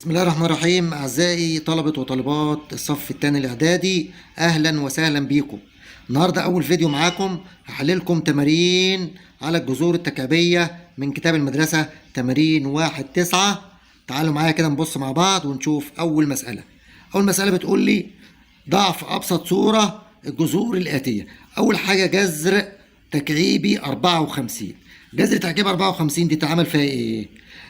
بسم الله الرحمن الرحيم. أعزائي طلبة وطالبات الصف الثاني الإعدادي، أهلا وسهلا بيكم. النهاردة أول فيديو معاكم هحللكم تمارين على الجذور التكعيبية من كتاب المدرسة تمارين 1-9. تعالوا معايا كده نبص مع بعض ونشوف أول مسألة. أول مسألة بتقول لي ضع في أبسط صورة الجذور الآتية. أول حاجة جذر تكعيبي 54. جذر تكعيبي 54 دي تعمل فيها إيه؟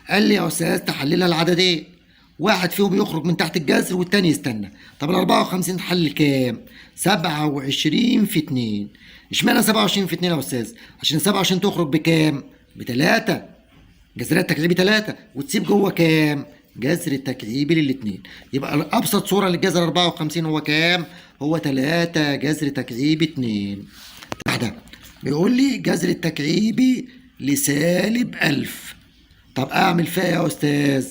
قال لي يا أستاذ تحللها العددين، واحد فيهم يخرج من تحت الجذر والتاني يستنى. طب ال 54 تحلل كام؟ 27 في 2. اشمعنى 27 في 2 يا أستاذ؟ عشان 27 تخرج بكام؟ ب3. جذرها التكعيبي 3 وتسيب جوه كام؟ جذر التكعيبي للاتنين. يبقى ابسط صوره للجذر 54 هو كام؟ هو 3 جذر تكعيبي 2. واحده بيقول لي جذر التكعيبي لسالب 1000. طب اعمل فيها يا استاذ؟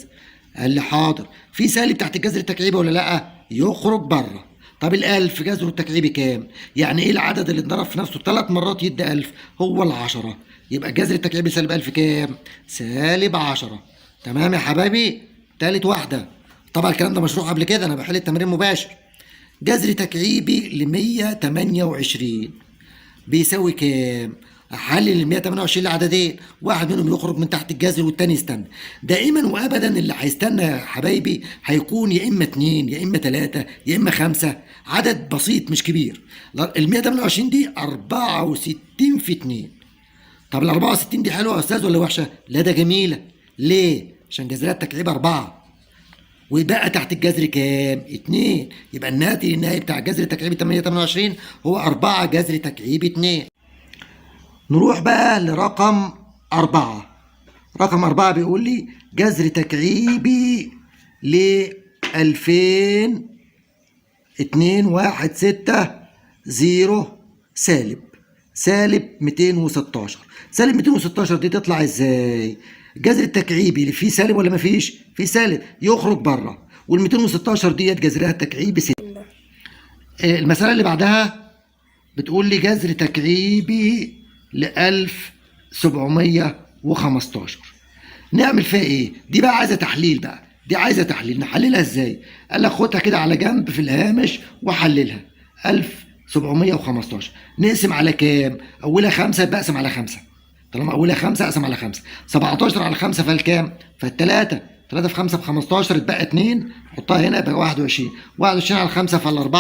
قال لي حاضر. في سالب تحت الجذر التكعيبي ولا لا؟ يخرج بره. طب ال1000 جذره التكعيبي كام؟ يعني ايه العدد اللي اتضرب في نفسه 3 مرات يدي 1000؟ هو ال10. يبقى الجذر التكعيبي سالب 1000 كام؟ سالب 10. تمام يا حبايبي؟ تالت واحدة. طبعا الكلام ده مشروح قبل كده، أنا بحل التمرين مباشر. جذر تكعيبي ل 128 بيساوي كام؟ احلل ال 128 لعددين، واحد منهم يخرج من تحت الجذر والتاني يستنى. دائما وابدا اللي هيستنى يا حبايبي هيكون يا اما 2 يا اما 3 يا اما 5، عدد بسيط مش كبير. ال 128 دي 64 في 2. طب ال 64 دي حلوه يا استاذ ولا وحشه؟ لا ده جميله. ليه؟ عشان جذرها التكعيب 4 ويبقى تحت الجذر كام؟ 2. يبقى الناتج النهائي بتاع الجذر التكعيبي 28 هو 4 جذر تكعيبي 2. نروح بقى لرقم 4. رقم 4 بيقول لي جذر تكعيبي ل 2216 سالب 216. سالب 216 دي تطلع ازاي؟ الجذر التكعيبي اللي فيه سالب ولا مفيش؟ فيه سالب، يخرج بره. وال 216 ديت جذرها التكعيبي 6. المسألة اللي بعدها بتقول لي جذر تكعيبي ل 1715. نعمل فيها ايه؟ دي بقى عايزه تحليل بقى، دي عايزه تحليل. نحللها ازاي؟ قال لك خدها كده على جنب في الهامش وحللها. 1715 نقسم على كام؟ اولها 5 يبقى اقسم على 5. طالما اولها 5 اقسم على 5. 17 على 5 فالكام؟ فال3. 3 في 5 ب 15 اتبقى 2، حطها هنا يبقى 21. 21 على 5 فال4.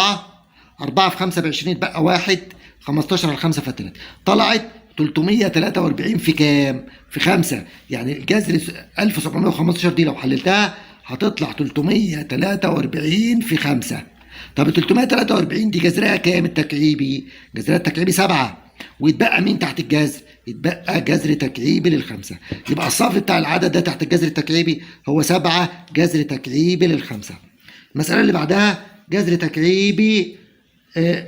4 في 5 ب 20 اتبقى 1. 15 على 5 فال3. طلعت 343 في كام؟ في 5. يعني الجذر 1715 دي لو حللتها هتطلع 343 في 5. طب ال 343 دي جذرها كام التكعيبي؟ جذرها التكعيبي 7. ويتبقى مين تحت الجذر؟ يتبقى جذر تكعيبي لل5. يبقى الصف بتاع العدد ده تحت الجذر التكعيبي هو 7 جذر تكعيبي لل5. المسألة اللي بعدها جذر تكعيبي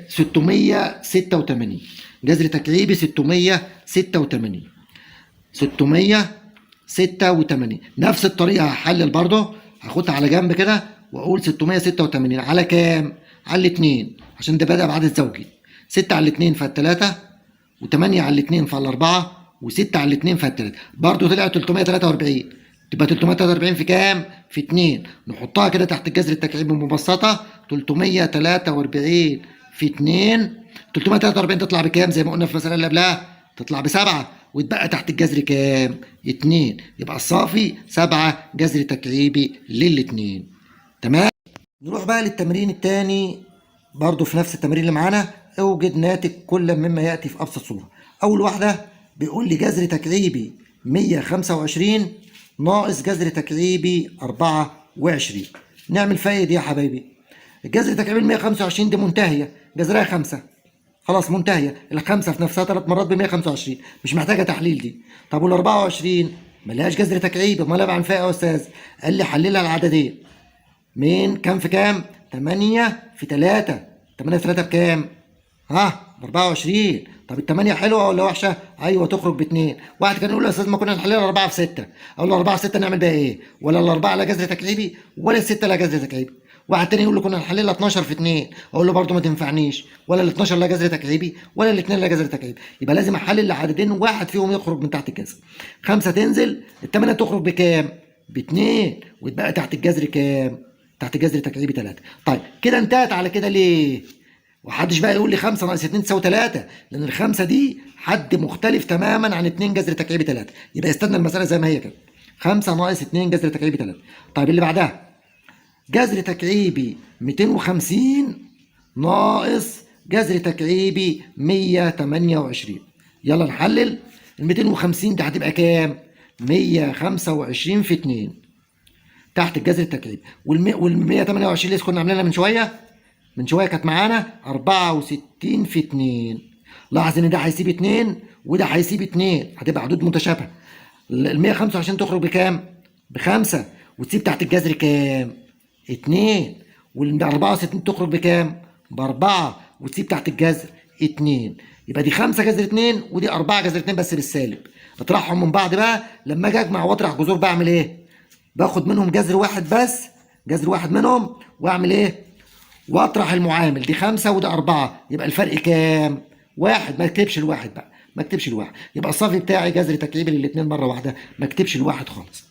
686. جذر تكعيبي 686. 686 نفس الطريقة هحلل برضه، هاخدها على جنب كده واقول 686 على كام؟ على الاثنين عشان ده بدأ بعدد زوجي. 6 على الاثنين فال3، و8 على الاثنين فال4، و6 على الاثنين فال3. برضه طلع 343. تبقى 343 في كام؟ في 2. نحطها كده تحت الجذر التكعيبي مبسطة. 343 في 2. 343 تطلع بكام زي ما قلنا في المسألة اللي قبلها؟ تطلع ب7. ويتبقى تحت الجذر كام؟ 2. يبقى الصافي 7 جذر تكعيبي للاثنين. تمام؟ نروح بقى للتمرين الثاني برضو في نفس التمرين اللي معانا. اوجد ناتج كل مما يأتي في أبسط صورة. أول واحدة بيقول لي جذر تكعيبي 125 ناقص جذر تكعيبي 24. نعمل فايد يا حبايبي. الجذر التكعيبي 125 دي منتهية، جذرها 5. خلاص منتهية. ال5 في نفسها 3 مرات ب 125، مش محتاجة تحليل دي. طب وال24 ملهاش جذر تكعيبي، امال انا بعمل فيها يا استاذ؟ قال لي حللها العددين. مين كام في كام؟ 8 في 3. 8 في 3 بكام؟ ها؟ ب 24. طب ال8 حلوه ولا وحشه؟ ايوه تخرج ب2. واحد كان يقول يا استاذ ما كنا نحللها 4 في 6. اقول له 4 في 6 نعمل بيها ايه؟ ولا ال4 لا جذر تكعيبي ولا ال6 لا جذر تكعيبي. واحد تاني يقول له كنا نحللها 12 في 2. اقول له برده ما تنفعنيش، ولا ال12 لا جذر تكعيبي ولا ال2 لا جذر تكعيبي. يبقى لازم احلل لعددين واحد فيهم يخرج من تحت الجذر. 5 تنزل، ال8 تخرج بكام؟ ب2 ويتبقى تحت الجذر كام؟ تحت الجذر تكعيبي 3. طيب كده انتهت على كده ليه؟ ومحدش بقى يقول لي 5 ناقص 2 تساوي 3، لان الخمسه دي حد مختلف تماما عن 2 جذر تكعيبي 3، يبقى استنى المساله زي ما هي كده. 5 ناقص 2 جذر تكعيبي 3. طيب اللي بعدها جذر تكعيبي 250 ناقص جذر تكعيبي 128. يلا نحلل. ال 250 دي هتبقى كام؟ 125 في 2 تحت الجذر التكعيبي، وال 128 اللي كنا عاملينها من شويه كانت معانا 64 في 2. لاحظ ان ده هيسيب 2 وده هيسيب 2، هتبقى حدود متشابهه. ال 125 تخرج بكام؟ ب5 وتسيب تحت الجذر كام؟ 2. وال 64 تخرج بكام؟ ب4 وتسيب تحت الجذر 2. يبقى دي 5 جذر 2 ودي 4 جذر 2 بس بالسالب. اطرحهم من بعض بقى. لما اجي اجمع واطرح جذور بعمل ايه؟ باخد منهم جذر واحد بس، جذر واحد منهم، واعمل ايه؟ واطرح المعامل. دي 5 وده 4، يبقى الفرق كام؟ 1. ما اكتبش الواحد بقى، ما اكتبش الواحد، يبقى الصافي بتاعي جذر تكعيبي للاثنين مره واحده، ما اكتبش الواحد خالص.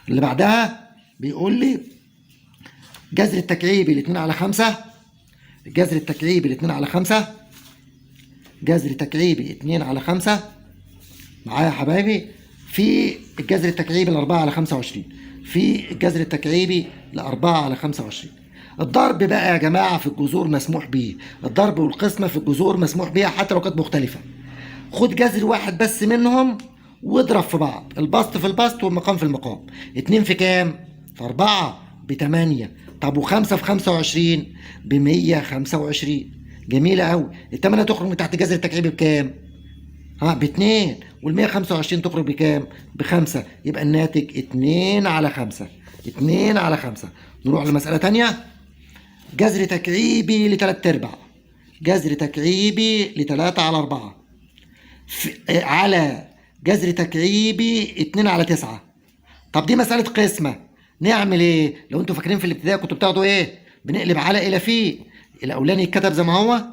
اللي بعدها بيقول لي جذر التكعيبي ل2 على 5، الجذر التكعيبي ل2 على 5، جذر تكعيبي 2 على 5 معايا يا حبايبي، في الجذر التكعيبي ل4 على 25، في الجذر التكعيبي ل4 على 25. الضرب بقى يا جماعه في الجذور مسموح بيه، الضرب والقسمه في الجذور مسموح بيها حتى لو كانت مختلفه. خد جذر واحد بس منهم واضرب في بعض، البسط في البسط والمقام في المقام. 2 في كام؟ في 4 ب8. طب و5 في 25 ب125. جميله قوي. ال8 تخرج من تحت جذر التكعيبي بكام؟ ب2. وال125 تخرج بكام؟ ب5. يبقى الناتج 2 على 5. 2 على 5. نروح لمساله ثانيه. جذر تكعيبي ل3/4، جذر تكعيبي ل3 على 4 على جذر تكعيبي 2 على 9. طب دي مسألة قسمة، نعمل ايه؟ لو انتوا فاكرين في الابتدائي كنتوا بتاخدوا ايه؟ بنقلب على الى في. الاولاني يتكتب زي ما هو،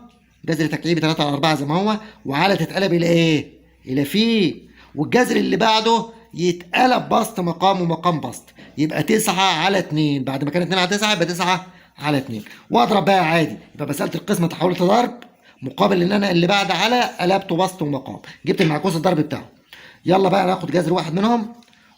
جذر تكعيبي 3 على 4 زي ما هو، وعلى تتقلب الى ايه؟ الى في. والجذر اللي بعده يتقلب بسط مقام ومقام بسط، يبقى 9 على 2. بعد ما كان 2 على 9 يبقى 9 على 2. واضرب بقى عادي، يبقى مسألة القسمة تحولت ضرب، مقابل ان انا اللي بعد على قلبته بسط ومقام، جبت المعكوس الضرب بتاعه. يلا بقى ناخد جذر واحد منهم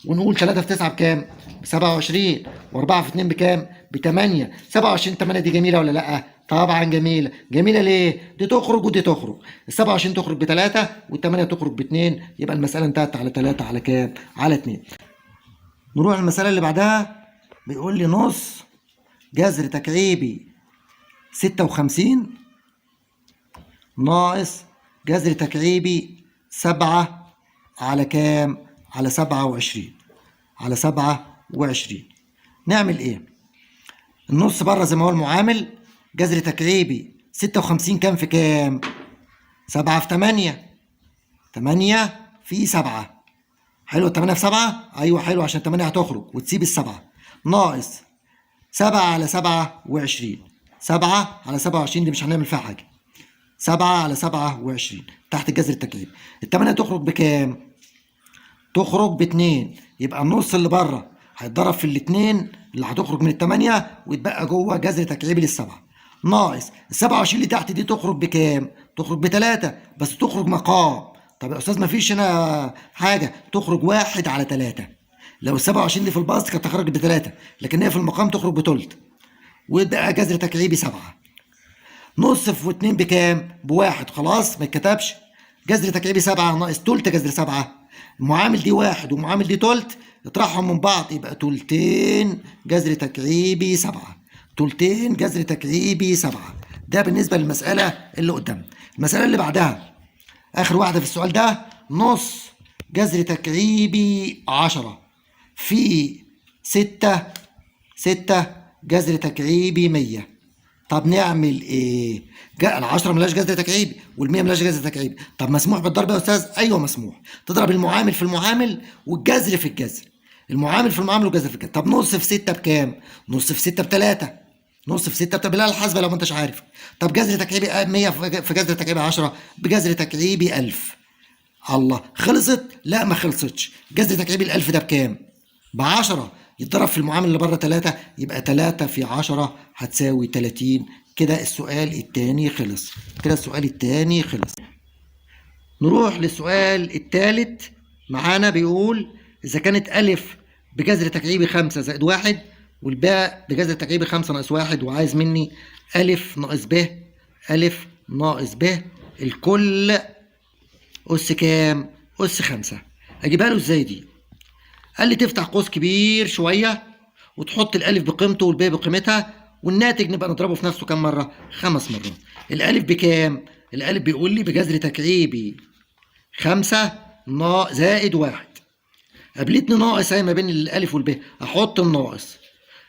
ونقول 3 في 9 بكام؟ ب27. و4 في 2 بكام؟ ب8. 27 8 دي جميله ولا لا؟ طبعا جميله. جميله ليه؟ دي تخرج ودي تخرج. ال27 تخرج ب3 وال8 تخرج ب2، يبقى المساله انتهت على 3 على كام؟ على 2. نروح المساله اللي بعدها. بيقول لي نص جذر تكعيبي 56 ناقص جذر تكعيبي 7 على كام؟ على 27. على 27. نعمل ايه؟ النص بره زي ما هو المعامل. جذر تكعيبي 56 كام في كام؟ 7 في 8. 8 في 7. حلو. 8 في 7؟ ايوه حلو، عشان 8 هتخرج وتسيب ال7. ناقص 7 على 27. 7 على 27 دي مش هنعمل فيها حاجه. 7 على 27 تحت الجذر التكعيبي. ال8 تخرج بكام؟ تخرج ب2. يبقى النص اللي بره هيتضرب في الاثنين اللي هتخرج من ال8 ويتبقى جوه جذر تكعيبي لل7. ناقص ال27 اللي تحت دي تخرج بكام؟ تخرج ب3 بس تخرج مقام. طب يا استاذ ما فيش هنا حاجه، تخرج 1 على 3. لو ال27 دي في البسط كانت تخرج ب3، لكن هي في المقام تخرج بتلت ويتبقى جذر تكعيبي 7. نص في 2 بكام؟ ب1. خلاص ما يتكتبش. جذر تكعيبي 7 ناقص تلت جذر 7. المعامل دي 1 ومعامل دي تلت، اطرحهم من بعض يبقى تلتين جذر تكعيبي 7. تلتين جذر تكعيبي 7. ده بالنسبة للمسألة اللي قدام. المسألة اللي بعدها آخر واحدة في السؤال ده. نص جذر تكعيبي 10 في 6 جذر تكعيبي 100. طب نعمل ايه؟ ال10 ملاش جذر تكعيبي وال100 ملاش جذر تكعيبي. طب مسموح بالضرب يا استاذ؟ ايوه مسموح. تضرب المعامل في المعامل والجذر في الجذر. المعامل في المعامل والجذر في الجذر. طب نص في 6 بكام؟ نص في 6 ب3. نص في 6 بالله الحاسبه لو ما انتش عارف. طب جذر تكعيبي 100 في جذر تكعيبي 10 بجذر تكعيبي 1000. الله، خلصت؟ لا ما خلصتش. جذر تكعيبي ال1000 ده بكام؟ ب10. يتضرب في المعامل اللي بره 3، يبقى 3 في 10 هتساوي 30. كده السؤال التاني خلص. نروح للسؤال التالت معانا. بيقول إذا كانت ألف بجذر تكعيبي 5 زائد 1 والباء بجذر تكعيبي 5 ناقص 1، وعايز مني ألف ناقص ب الكل أس كام؟ أس 5. أجيبها له إزاي دي؟ قال لي تفتح قوس كبير شوية وتحط الألف بقيمته والباء بقيمتها، والناتج نبقى نضربه في نفسه كام مرة؟ 5 مرات. الألف بكام؟ الألف بيقول لي بجذر تكعيبي 5 زائد 1. قابلتني ناقص اهي ما بين الألف والباء، أحط الناقص.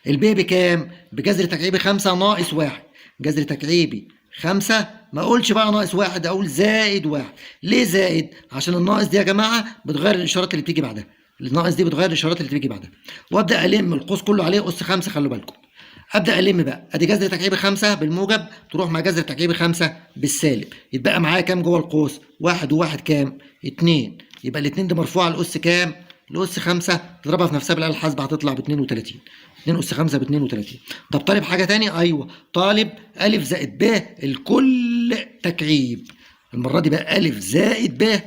الباء بكام؟ بجذر تكعيبي 5 ناقص 1. جذر تكعيبي 5، ما اقولش بقى ناقص 1، اقول زائد 1. ليه زائد؟ عشان الناقص دي يا جماعه بتغير الاشارات اللي بتيجي بعدها. الناقص دي بتغير الاشارات اللي بتيجي بعدها. وابدا الم القوس كله عليه اس 5. خلوا بالكم، ابدا الم بقى. ادي جذر تكعيبي 5 بالموجب تروح مع جذر تكعيبي 5 بالسالب، يتبقى معايا كام جوه القوس؟ 1 و1 كام؟ 2. يبقى الاثنين دي مرفوعه لاس كام؟ لاس 5. تضربها في نفسها بالاله الحاسبه هتطلع ب 32. 2 اس 5 ب 32. طب طالب حاجه ثانيه؟ ايوه، طالب الف زائد ب الكل تكعيب. المره دي بقى الف زائد ب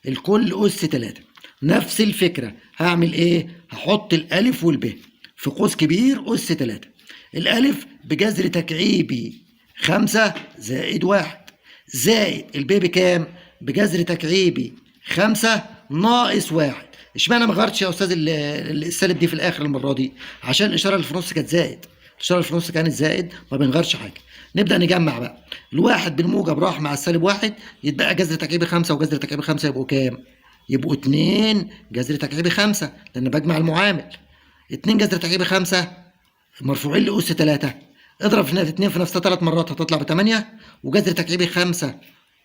الكل اس 3. نفس الفكره. هعمل ايه؟ هحط الالف والب في قوس كبير اس 3. الالف بجذر تكعيبي 5 زائد 1 زائد الب بكام؟ بجذر تكعيبي 5 ناقص 1. اشمعنى ما غيرتش يا استاذ السالب دي في الاخر المره دي؟ عشان الاشاره اللي في النص كانت زائد. الاشاره اللي في النص كانت زائد، ما بنغيرش حاجه. نبدا نجمع بقى. الواحد بالموجب راح مع السالب 1، يتبقى جذر تكعيبي 5 وجذر تكعيبي 5 يبقوا كام؟ يبقوا 2 جذر تكعيبي 5، لان بجمع المعامل. 2 جذر تكعيبي 5 مرفوعين لاس 3. اضرب في 2 في نفسها 3 مرات هتطلع ب 8، وجذر تكعيبي 5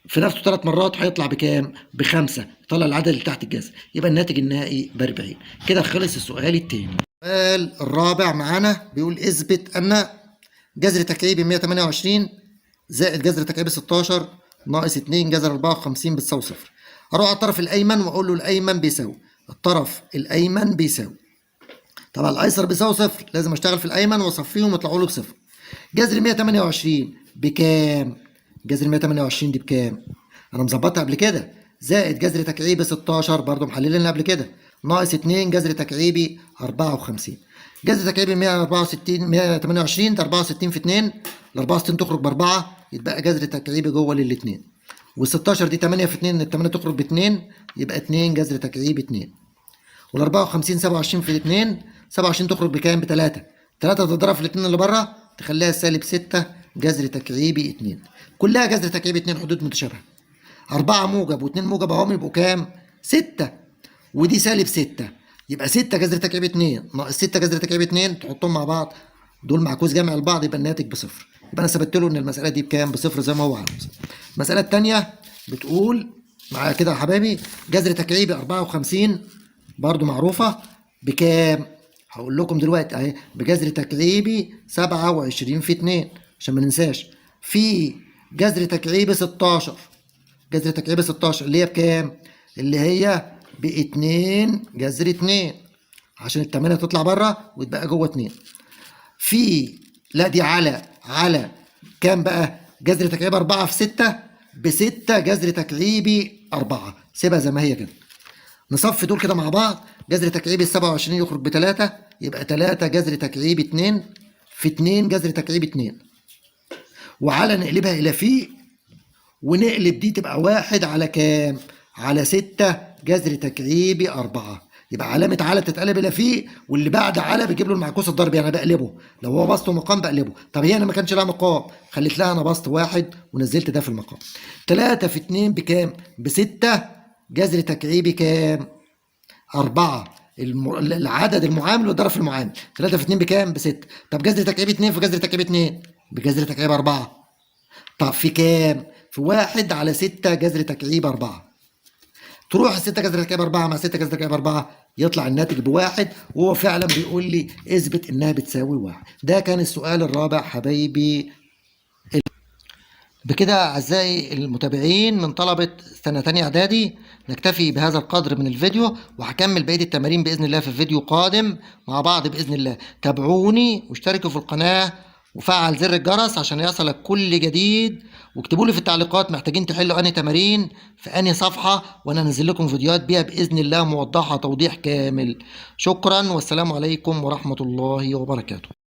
في نفسه 3 مرات هيطلع بكام؟ ب5. طلع العدد اللي تحت الجذر، يبقى الناتج النهائي ب 40. كده خلص السؤال الثاني. السؤال الرابع معانا بيقول اثبت ان جذر تكعيبي 128 زائد جذر تكعيبي 16 ناقص 2 جذر 54 بتساوي 0. اروح على الطرف الايمن واقول له الايمن بيساوي الطرف الايمن بيساوي. طبعا الايسر بيساوي 0، لازم اشتغل في الايمن واصفيهم ويطلعوا له ب0. جذر 128 بكام؟ جذر 128 دي بكام؟ انا مظبطها قبل كده. زائد جذر تكعيبي 16 برضه محللينها قبل كده ناقص 2 جذر تكعيبي 54. جذر تكعيبي 128 ده 64 في 2، ال 64 تخرج ب 4، يتبقى جذر تكعيبي جوه للاثنين. وال 16 دي 8 في 2، ال 8 تخرج ب 2، يبقى 2 جذر تكعيبي 2. وال 54 27 في 2، 27 تخرج بكام؟ ب 3. 3 تضرب في الاثنين اللي بره تخليها سالب 6 جذر تكعيبي 2. كلها جذر تكعيبي 2 حدود متشابهه. 4 موجب و2 موجب اهم يبقوا كام؟ 6. ودي سالب 6، يبقى 6 جذر تكعيبي 2 ناقص 6 جذر تكعيبي 2 تحطهم مع بعض، دول معكوس جمع لبعض، يبقى الناتج بصفر. يبقى انا ثبت له ان المساله دي بكام؟ بصفر زي ما هو عاوز. المساله الثانيه بتقول معايا كده يا حبايبي جذر تكعيبي 54 برضو معروفه بكام؟ هقول لكم دلوقتي اهي. بجذر تكعيبي 27 في 2 عشان ما ننساش. في جذر تكعيبي 16. جذر تكعيبي 16 اللي هي بكام؟ اللي هي ب2 جذر 2 عشان التمانية تطلع بره ويتبقى جوه 2. في لا دي على كام بقى؟ جذر تكعيبي 4 في 6 ب6 جذر تكعيبي 4. سيبها زي ما هي كده. نصفي دول كده مع بعض. جذر تكعيبي 27 يخرج ب3، يبقى 3 جذر تكعيبي 2 في 2 جذر تكعيبي 2. وعلى نقلبها إلى في، ونقلب دي تبقى 1 على كام؟ على 6 جذر تكعيبي 4. يبقى علامة على بتتقلب إلى في، واللي بعد على بيجيب له المعكوس الضربي، يعني بقلبه. لو هو بسط ومقام بقلبه. طب هي أنا ما كانش لها مقام، خليت لها أنا بسط 1 ونزلت ده في المقام. 3 في 2 بكام؟ ب6 جذر تكعيبي كام؟ 4. العدد المعامل والضرب في المعامل. 3 في 2 بكام؟ ب6. طب جذر تكعيبي 2 في جذر تكعيبي 2 بجذر تكعيبي 4. طب في كام؟ في 1 على 6 جذر تكعيبي 4. تروح 6 جذر تكعيبي 4 مع 6 جذر تكعيبي 4 يطلع الناتج ب1، وهو فعلا بيقول لي اثبت انها بتساوي 1. ده كان السؤال الرابع حبايبي. بكده أعزائي المتابعين من طلبة سنة تانية إعدادي نكتفي بهذا القدر من الفيديو، وهكمل بقية التمارين بإذن الله في فيديو قادم مع بعض بإذن الله. تابعوني واشتركوا في القناة وفعل زر الجرس عشان يصلك كل جديد، واكتبوا لي في التعليقات محتاجين تحلوا أنهي تمارين في أنهي صفحة، وأنا أنزل لكم فيديوهات بيها بإذن الله موضحة توضيح كامل. شكرا والسلام عليكم ورحمة الله وبركاته.